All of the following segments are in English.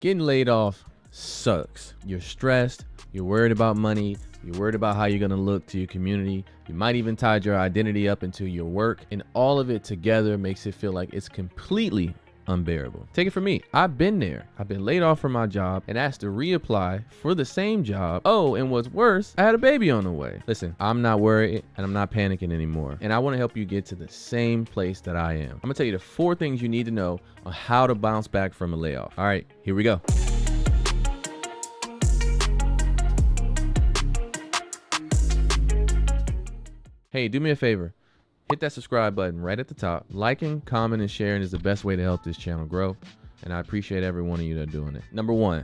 Getting laid off sucks. You're stressed, you're worried about money, you're worried about how you're gonna look to your community. You might even tie your identity up into your work, and all of it together makes it feel like it's completely unbearable. Take it from me. I've been there. I've been laid off from my job and asked to reapply for the same job. Oh, and what's worse, I had a baby on the way. Listen, I'm not worried and I'm not panicking anymore. And I want to help you get to the same place that I am. I'm gonna tell you the 4 things you need to know on how to bounce back from a layoff. All right, here we go. Hey, do me a favor. Hit that subscribe button right at the top. Liking, commenting, and sharing is the best way to help this channel grow. And I appreciate every one of you that are doing it. Number 1,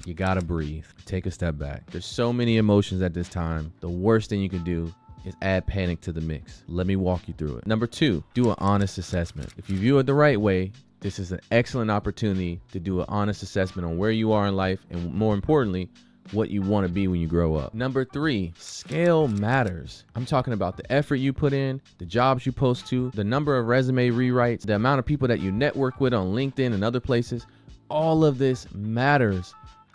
you gotta breathe. Take a step back. There's so many emotions at this time. The worst thing you can do is add panic to the mix. Let me walk you through it. Number 2, do an honest assessment. If you view it the right way, this is an excellent opportunity to do an honest assessment on where you are in life and, more importantly, what you want to be when you grow up. Number 3, scale matters. I'm talking about the effort you put in, the jobs you post to, the number of resume rewrites, the amount of people that you network with on LinkedIn and other places. All of this matters,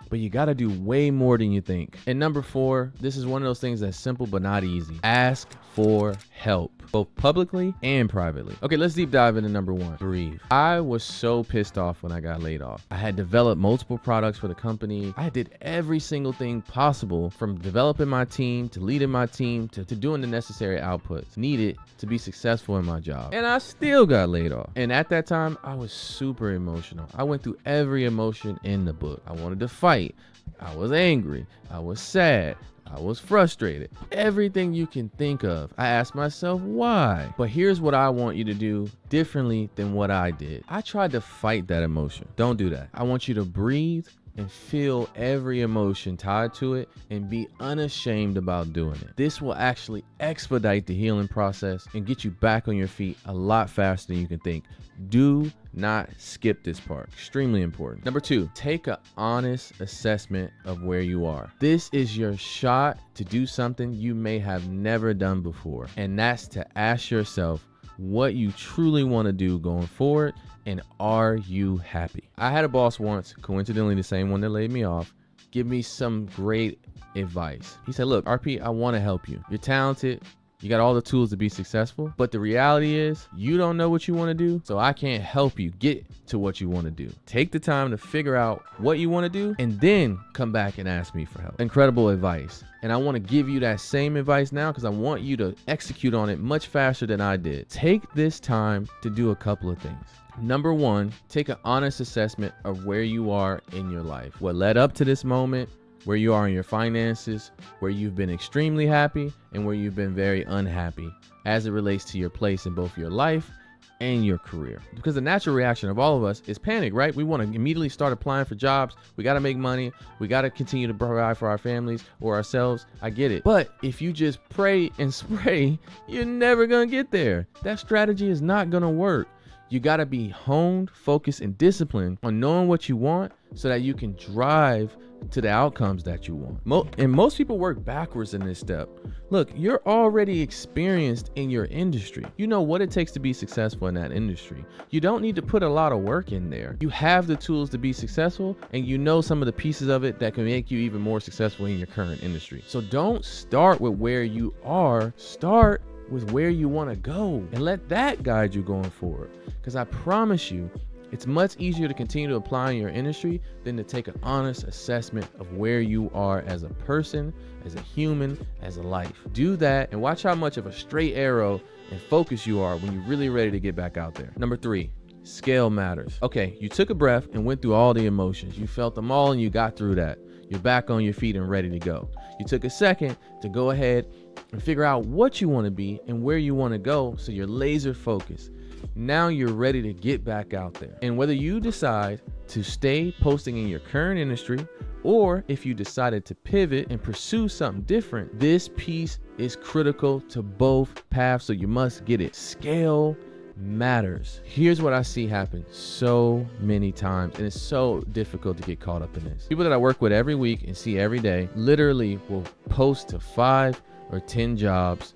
but you got to do way more than you think. And number 4, this is one of those things that's simple but not easy. Ask for help, both publicly and privately. Okay, let's deep dive into number 1, breathe. I was so pissed off when I got laid off. I had developed multiple products for the company. I did every single thing possible, from developing my team to leading my team to doing the necessary outputs needed to be successful in my job. And I still got laid off. And at that time, I was super emotional. I went through every emotion in the book. I wanted to fight. I was angry. I was sad. I was frustrated. Everything you can think of. I asked myself why. But here's what I want you to do differently than what I did. I tried to fight that emotion. Don't do that. I want you to breathe and feel every emotion tied to it and be unashamed about doing it. This will actually expedite the healing process and get you back on your feet a lot faster than you can think. Do not skip this part. Extremely important. Number 2, take an honest assessment of where you are. This is your shot to do something you may have never done before. And that's to ask yourself what you truly want to do going forward, and are you happy? I had a boss once, coincidentally the same one that laid me off, give me some great advice. He said, look, RP, I want to help you. You're talented. You got all the tools to be successful, but the reality is you don't know what you want to do, so I can't help you get to what you want to do. Take the time to figure out what you want to do and then come back and ask me for help. Incredible advice. And I want to give you that same advice now because I want you to execute on it much faster than I did. Take this time to do a couple of things. Number 1, take an honest assessment of where you are in your life. What led up to this moment, where you are in your finances, where you've been extremely happy and where you've been very unhappy as it relates to your place in both your life and your career. Because the natural reaction of all of us is panic, right? We want to immediately start applying for jobs. We got to make money. We got to continue to provide for our families or ourselves. I get it. But if you just pray and spray, you're never going to get there. That strategy is not going to work. You got to be honed, focused, and disciplined on knowing what you want so that you can drive to the outcomes that you want. And most people work backwards in this step. Look, you're already experienced in your industry. You know what it takes to be successful in that industry. You don't need to put a lot of work in there. You have the tools to be successful, and you know some of the pieces of it that can make you even more successful in your current industry. So don't start with where you are. Start with where you want to go and let that guide you going forward. Because I promise you, it's much easier to continue to apply in your industry than to take an honest assessment of where you are as a person, as a human, as a life. Do that and watch how much of a straight arrow and focus you are when you're really ready to get back out there. Number 3, scale matters. Okay, you took a breath and went through all the emotions. You felt them all and you got through that. You're back on your feet and ready to go. You took a second to go ahead and figure out what you want to be and where you want to go, so you're laser focused. Now you're ready to get back out there. And whether you decide to stay posting in your current industry, or if you decided to pivot and pursue something different, this piece is critical to both paths, so you must get it. Scale matters. Here's what I see happen so many times, and it's so difficult to get caught up in this. People that I work with every week and see every day literally will post to 5 or 10 jobs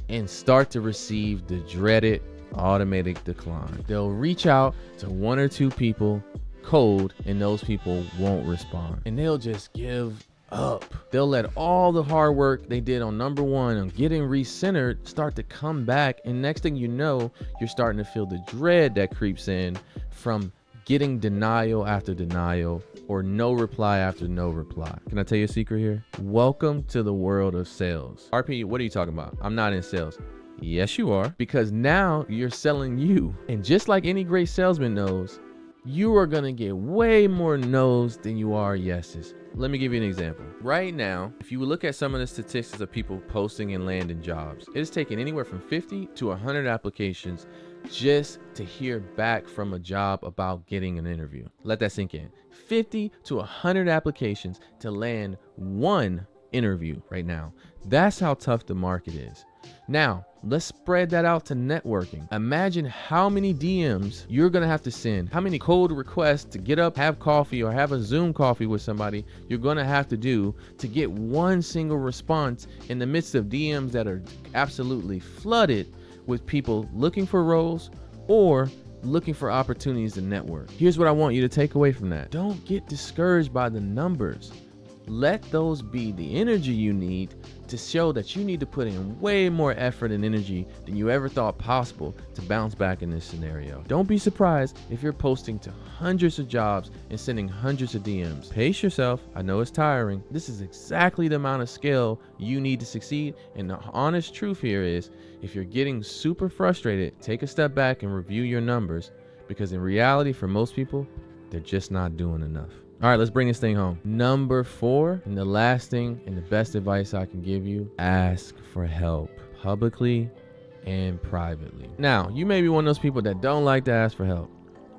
and start to receive the dreaded automatic decline. They'll reach out to 1 or 2 people cold and those people won't respond. And they'll just give up. They'll let all the hard work they did on number one, on getting recentered, start to come back. And next thing you know, you're starting to feel the dread that creeps in from getting denial after denial, or no reply after no reply. Can I tell you a secret here? Welcome to the world of sales. RP, what are you talking about? I'm not in sales. Yes, you are, because now you're selling you. And just like any great salesman knows, you are gonna get way more no's than you are yeses. Let me give you an example. Right now, if you look at some of the statistics of people posting and landing jobs, it has taken anywhere from 50 to 100 applications just to hear back from a job about getting an interview. Let that sink in. 50 to 100 applications to land one interview right now. That's how tough the market is. Now, let's spread that out to networking. Imagine how many DMs you're gonna have to send, how many cold requests to get up, have coffee, or have a Zoom coffee with somebody you're gonna have to do to get one single response in the midst of DMs that are absolutely flooded with people looking for roles or looking for opportunities to network. Here's what I want you to take away from that. Don't get discouraged by the numbers. Let those be the energy you need to show that you need to put in way more effort and energy than you ever thought possible to bounce back in this scenario. Don't be surprised if you're posting to hundreds of jobs and sending hundreds of DMs. Pace yourself. I know it's tiring. This is exactly the amount of skill you need to succeed. And the honest truth here is, if you're getting super frustrated, take a step back and review your numbers, because in reality, for most people, they're just not doing enough. All right, let's bring this thing home. Number 4, and the last thing and the best advice I can give you, ask for help publicly and privately. Now, you may be one of those people that don't like to ask for help,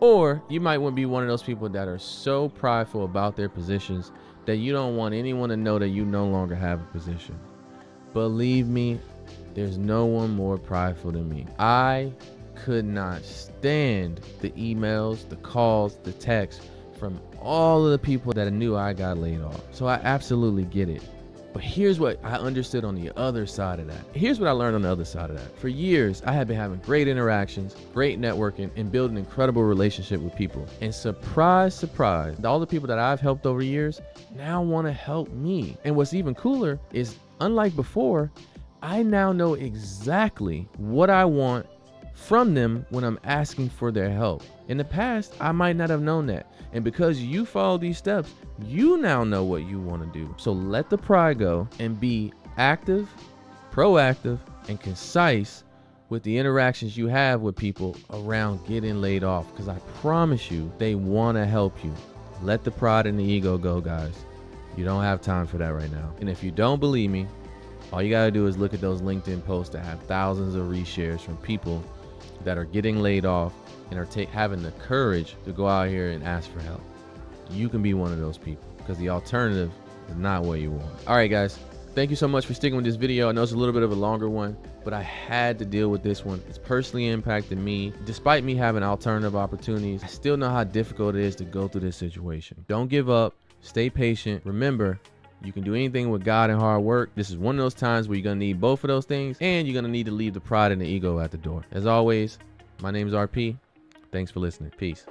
or you might be one of those people that are so prideful about their positions that you don't want anyone to know that you no longer have a position. Believe me, there's no one more prideful than me. I could not stand the emails, the calls, the texts from all of the people that knew I got laid off. So I absolutely get it. But here's what I understood on the other side of that. Here's what I learned on the other side of that. For years, I had been having great interactions, great networking, and building an incredible relationship with people. And surprise, surprise, all the people that I've helped over years now want to help me. And what's even cooler is, unlike before, I now know exactly what I want from them when I'm asking for their help. In the past, I might not have known that. And because you follow these steps, you now know what you want to do. So let the pride go and be active, proactive, and concise with the interactions you have with people around getting laid off, because I promise you, they want to help you. Let the pride and the ego go, guys. You don't have time for that right now. And if you don't believe me, all you got to do is look at those LinkedIn posts that have thousands of reshares from people that are getting laid off and are having the courage to go out here and ask for help. You can be one of those people, because the alternative is not what you want. All right, guys, thank you so much for sticking with this video. I know it's a little bit of a longer one, but I had to deal with this one. It's personally impacted me. Despite me having alternative opportunities, I still know how difficult it is to go through this situation. Don't give up. Stay patient. Remember, you can do anything with God and hard work. This is one of those times where you're going to need both of those things, and you're going to need to leave the pride and the ego at the door. As always, my name is RP. Thanks for listening. Peace.